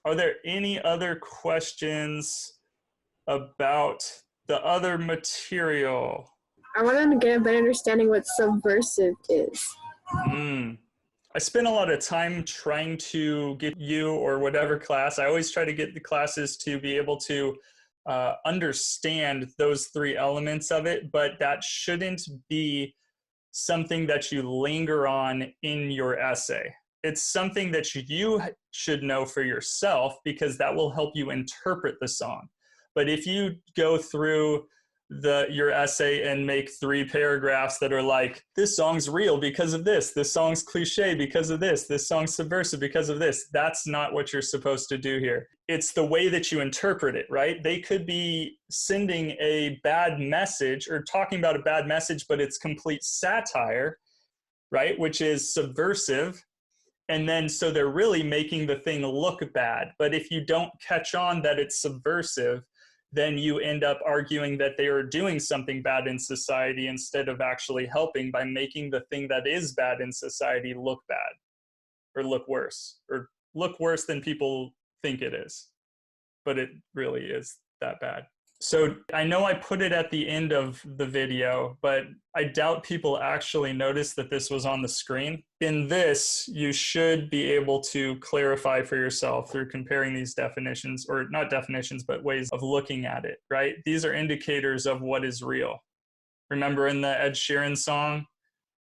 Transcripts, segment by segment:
Are there any other questions about the other material? I wanted to get a better understanding what subversive is. I spent a lot of time trying to get you or whatever class. I always try to get the classes to be able to understand those three elements of it, but that shouldn't be something that you linger on in your essay. It's something that you should know for yourself because that will help you interpret the song. But if you go through your essay and make 3 paragraphs that are like, this song's real because of this song's cliche because of this song's subversive because of this, that's not what you're supposed to do here. It's the way that you interpret it, right? They could be sending a bad message or talking about a bad message, but it's complete satire, right? Which is subversive. And then so they're really making the thing look bad. But if you don't catch on that it's subversive, then you end up arguing that they are doing something bad in society instead of actually helping by making the thing that is bad in society look bad or look worse than people think it is. But it really is that bad. So I know I put it at the end of the video, but I doubt people actually noticed that this was on the screen. In this, you should be able to clarify for yourself through comparing these definitions, or not definitions, but ways of looking at it, right? These are indicators of what is real. Remember in the Ed Sheeran song,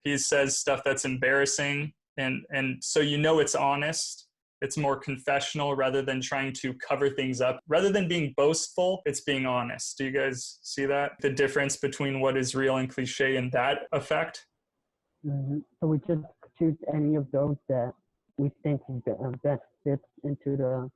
he says stuff that's embarrassing, and so you know it's honest. It's more confessional rather than trying to cover things up. Rather than being boastful, it's being honest. Do you guys see that? The difference between what is real and cliche in that effect? Mm-hmm. So we just choose any of those that we think best fits into the...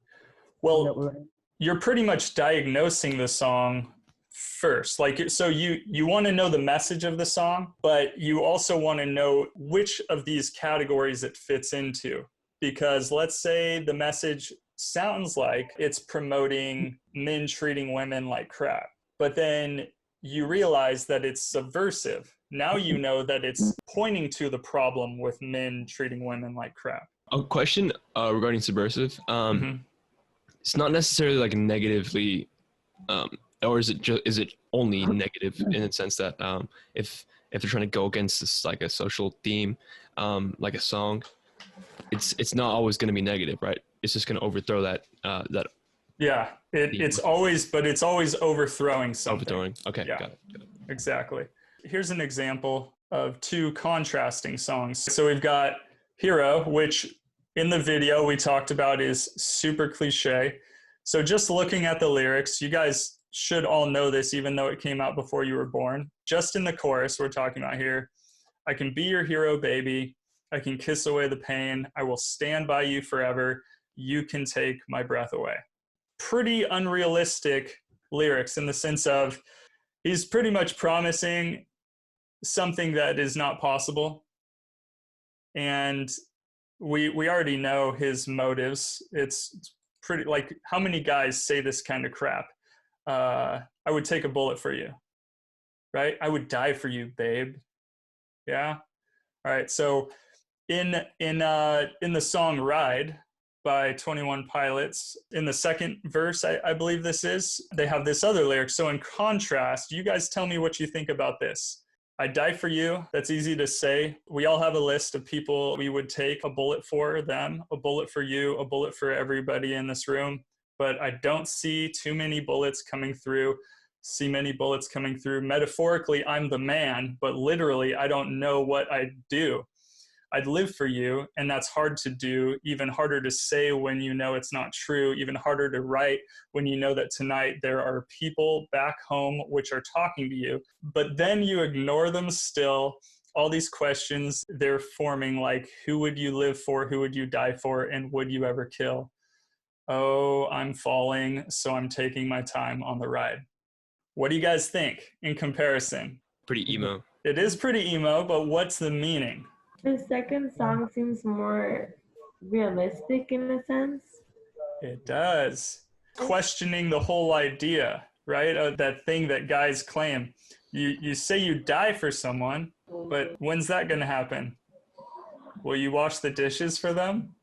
Well, you're pretty much diagnosing the song first. Like, so you want to know the message of the song, but you also want to know which of these categories it fits into. Because let's say the message sounds like it's promoting men treating women like crap, but then you realize that it's subversive. Now you know that it's pointing to the problem with men treating women like crap. A question regarding subversive. It's not necessarily like negatively, or is it only negative in the sense that if they're trying to go against this like a social theme, like a song, it's not always going to be negative, right? It's just going to overthrow that. Yeah, it's always overthrowing something. Overthrowing. Okay, yeah, got it. Exactly. Here's an example of 2 contrasting songs. So we've got Hero, which in the video we talked about is super cliche. So just looking at the lyrics, you guys should all know this, even though it came out before you were born. Just in the chorus we're talking about here, I can be your hero, baby. I can kiss away the pain. I will stand by you forever. You can take my breath away. Pretty unrealistic lyrics in the sense of he's pretty much promising something that is not possible. And we already know his motives. It's pretty like, how many guys say this kind of crap? I would take a bullet for you, right? I would die for you, babe. Yeah. All right. So in the song Ride by 21 Pilots, in the second verse, I believe this is, they have this other lyric. So in contrast, you guys tell me what you think about this. I die for you. That's easy to say. We all have a list of people we would take a bullet for them, a bullet for you, a bullet for everybody in this room. But I don't see too many bullets coming through. See many bullets coming through. Metaphorically, I'm the man, but literally, I don't know what I'd do. I'd live for you, and that's hard to do, even harder to say when you know it's not true, even harder to write when you know that tonight there are people back home which are talking to you, but then you ignore them still. All these questions, they're forming like, who would you live for, who would you die for, and would you ever kill? Oh, I'm falling, so I'm taking my time on the ride. What do you guys think in comparison? Pretty emo. It is pretty emo, but what's the meaning? The second song seems more realistic in a sense. It does. Questioning the whole idea, right? That thing that guys claim. You say you die for someone, but when's that going to happen? Will you wash the dishes for them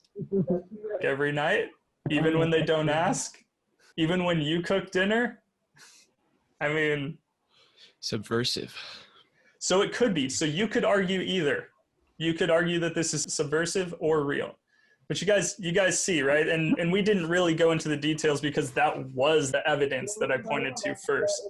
every night? Even when they don't ask? Even when you cook dinner? I mean, Subversive. so it could be. So you could argue either. You could argue that this is subversive or real. But you guys see, right? And we didn't really go into the details because that was the evidence that I pointed to first.